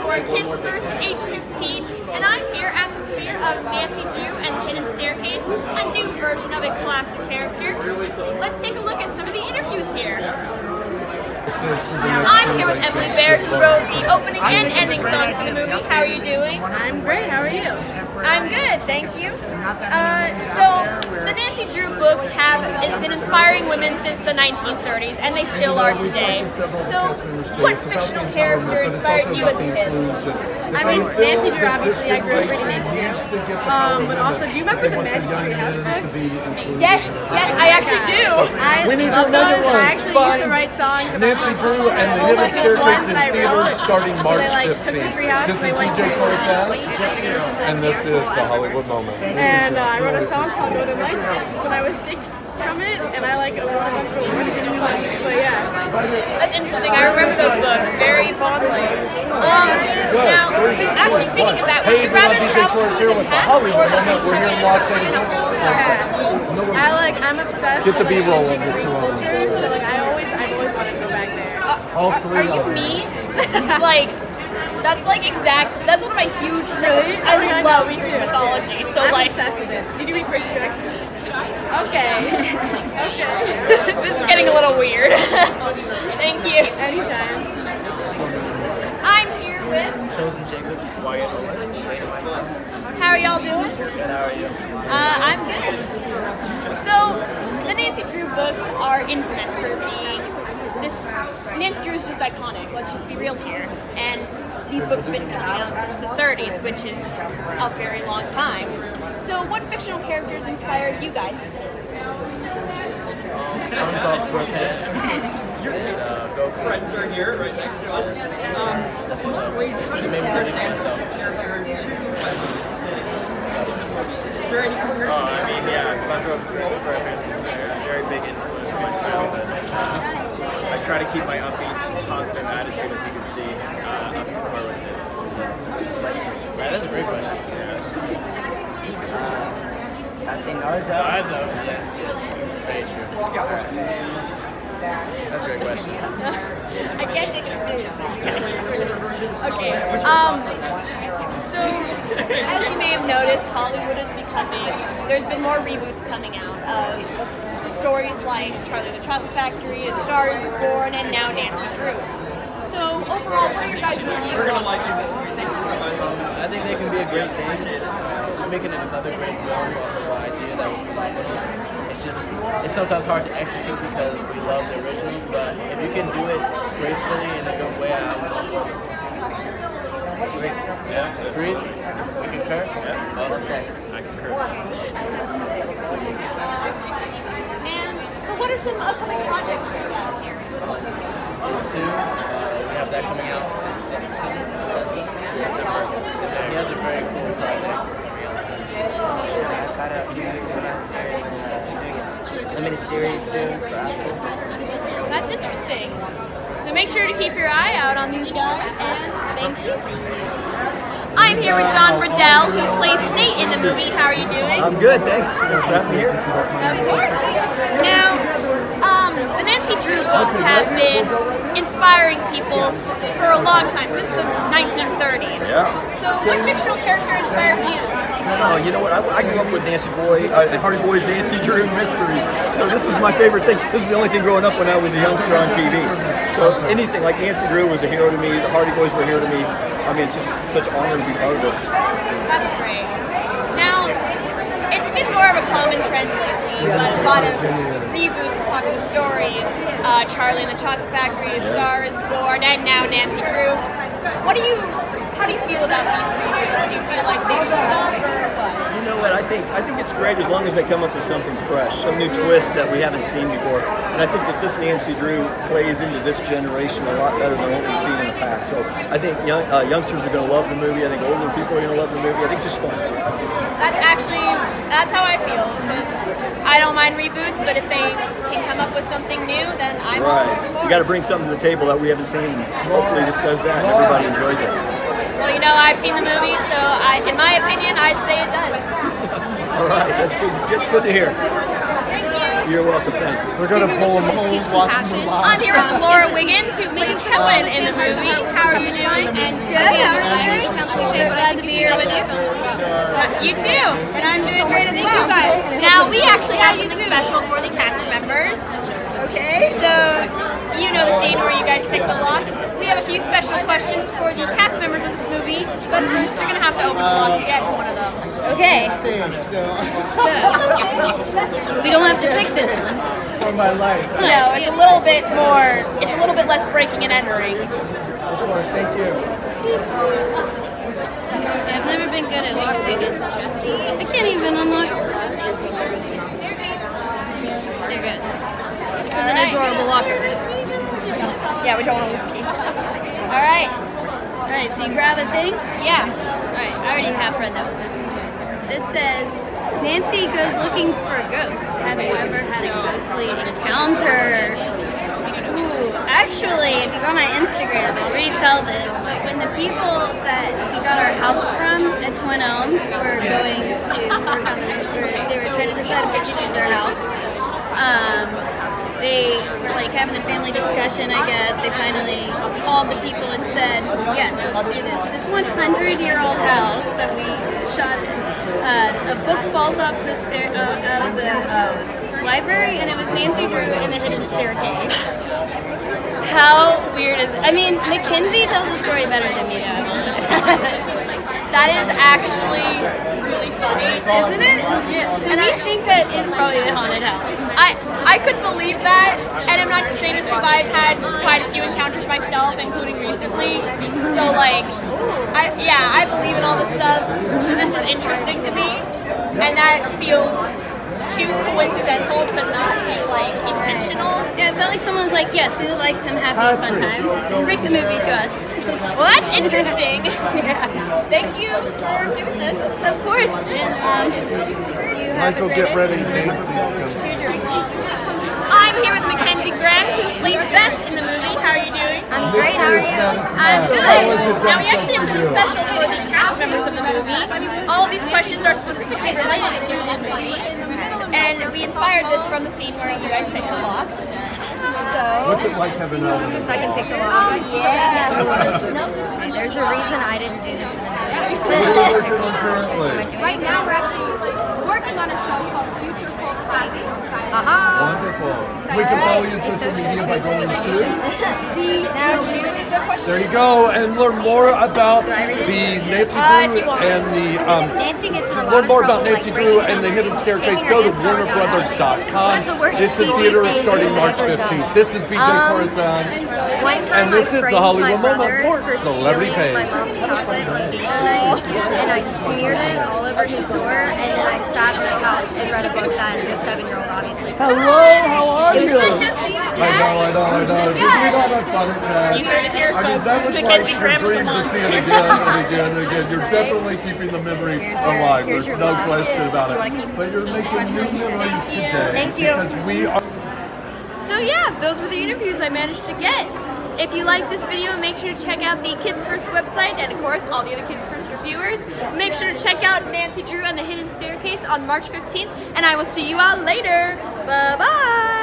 for Kids First Age 15, and I'm here at the premiere of Nancy Drew and the Hidden Staircase, a new version of a classic character. Let's take a look at some of the interviews here. I'm here with Lieberher, who wrote the opening and ending songs for the movie. How are you doing? I'm great. How are you? I'm good, thank you. So, the Nancy Drew books have been inspiring women since the 1930s, and they still are today. So, what fictional character inspired you as a kid? I mean, Nancy Drew, obviously, I grew up reading Nancy Drew. But also, do you remember the Magic Tree House books? Yes, I actually do. I love those. I actually used to write songs about Nancy Drew and the Hidden Staircase in theaters starting March 15th. This is DJ Corzette, and this is the Hollywood Moment. And I wrote a song called Northern Lights when I was 6 from it, and I won a bunch of awards. But yeah. That's interesting. I remember those books very fondly. Now, actually speaking of that, would you rather travel to the past or the future? We're here in Los Angeles. I'm obsessed with Greek culture, so I've always wanted to go back there. Are you me? That's one of my huge. Really? I love mythology. So I'm obsessed with this. Did you read Percy Jackson? Okay. Okay. This is getting a little weird. Thank you. Anytime. I'm here with Chosen Jacobs, Wyatt, Olef. How are y'all doing? How are you? I'm good. So, the Nancy Drew books are infamous for being this. Nancy Drew is just iconic. Let's just be real here. And these books have been coming out since the 30s, which is a very long time. So, what fictional characters inspired you guys as kids? SpongeBob SquarePants. Friends are here, right next to us. In what ways how do you compare Nancy's character to in the movie? Is there any comparisons? I mean, yeah, SpongeBob SquarePants is a very big influence in my childhood. I try to keep my upbeat, positive attitude, as you can see, up to par with this. Right, that's a great question. I say Naruto. Naruto, yes. Very true. That's a great question. I can't take it seriously. Okay. So, as you may have noticed, Hollywood is becoming. There's been more reboots coming out of stories like Charlie and the Chocolate Factory, A Star Is Born, and now Nancy Drew. So, overall, what are your guys' opinions? We're gonna like this movie. Thank you so much. I think they can be a great thing. Just making it another great film of the idea that was phenomenal. It's sometimes hard to execute because we love the originals, but if you can do it gracefully in a good way, yeah. Agreed? We concur? Yeah. Well said. I concur. And so, what are some upcoming projects for you guys? Soon, we have that coming out in September. He has a very cool project. I've got a few movies coming out here and doing a limited series soon for Apple. That's interesting. So make sure to keep your eye out on these guys, and thank you. I'm here with Briddell, who plays Nate in the movie. How are you doing? I'm good, thanks. Thanks for having me here. Of course. Now, the Nancy Drew books have been inspiring people for a long time, since the 1930s. Yeah. So what fictional character inspired you? Oh, you know what? I grew up with Hardy Boys, Nancy Drew mysteries. So this was my favorite thing. This was the only thing growing up when I was a youngster on TV. So anything like Nancy Drew was a hero to me. The Hardy Boys were a hero to me. I mean, it's just such an honor to be part of this. That's great. Now, it's been more of a common trend lately, but a lot of reboots of popular stories. Charlie and the Chocolate Factory, A Star Is Born, and now Nancy Drew. How do you feel about these reboots? Do you feel like they should stop or what? You know what? I think it's great as long as they come up with something fresh, some new twist that we haven't seen before. And I think that this Nancy Drew plays into this generation a lot better than what we've seen in the past. So I think youngsters are going to love the movie. I think older people are going to love the movie. I think it's just fun. That's how I feel, because I don't mind reboots, but if they can come up with something new, then I'm all on board. You got to bring something to the table that we haven't seen and hopefully discuss that and everybody enjoys it. Well, you know, I've seen the movie, so in my opinion, I'd say it does. All right, that's good. It's good to hear. Thank you. You're welcome, thanks. We're going to pull them home. I'm here with Laura Wiggins, who plays Helen in the movie. How are you doing? And good. How are you? Glad to be here with you. You too. And I'm doing great as well. Now, we actually have something special for the cast members. Okay. So, you know the scene where you guys pick the lock. We have a few special questions for the cast members of this movie, but first you're going to have to open the lock to get to one of them. Okay. So we don't have to pick this one. For my life. No, it's a little bit more, it's a little bit less breaking and entering. Of course, thank you. I've never been good at locking it. I can't even unlock it. There it goes. This is an adorable locker. Yeah, we don't want to lose the key. Alright. Alright, so you grab a thing? Yeah. Alright, I already have read that. This says, Nancy goes looking for ghosts. Have you ever had a ghostly encounter? Ooh, actually, if you go on my Instagram, I'll retell this, but when the people that we got our house from at Twin Elms were going to work on the news, they were trying to decide if they should use their house. They were like having a family discussion, I guess. They finally called the people and said, yes, let's do this. This 100-year-old house that we shot in, a book falls off the out of the library, and it was Nancy Drew in the Hidden Staircase. How weird is it? I mean, Mackenzie tells the story better than me, I will say. That is actually really funny, isn't it? Yeah. So I think that is probably the haunted house. I could believe that, and I'm not just saying this because I've had quite a few encounters myself, including recently. So like, I believe in all this stuff. So this is interesting to me, and that feels too coincidental to not be like intentional. Yeah, it felt like someone was like, yes, we would like some happy fun times. Bring the movie to us. Well, that's interesting. Yeah. Thank you for doing this. Of course. And you have Michael, get ready. Nancy's coming. Here's your I'm here with Mackenzie Graham, who plays Beth in the movie. How are you doing? I'm great. How are you? I'm good. Now we actually have something special for the cast members of the movie. All of these questions are specifically related to the movie, and we inspired this from the scene where you guys picked the lock. So, what's it like having a... So I can pick the lock? Yeah. There's a reason I didn't do this in the movie. What are you working on currently? Right now we're actually working on a show called Future Cult Classic on Sci-Fi. Wonderful. We can follow you on social media by going to... Now choose a question. There you go, and learn more about the Nancy Drew and the... Nancy gets in a lot learn of more trouble, about Nancy like, Drew and the Hidden Staircase. Go to WarnerBrothers.com. It's in theaters starting March 15th. This is BJ Corazon, and this is the Hollywood Moment for Celebrity Page. My mom's chocolate on bingo night, and I smeared it all over his door, and then I sat on the couch and read a book that the 7-year-old obviously. Hello, how are you? Just see I know. Did we not have fun at that? You heard it here, folks. That was like your dream to see it again and again and again. You're definitely keeping the memory alive. There's no question about it. But you're making new memories today. Thank you. Because we are... So yeah, those were the interviews I managed to get. If you like this video, make sure to check out the Kids First website and of course all the other Kids First reviewers. Make sure to check out Nancy Drew and the Hidden Staircase on March 15th, and I will see you all later. Bye-bye!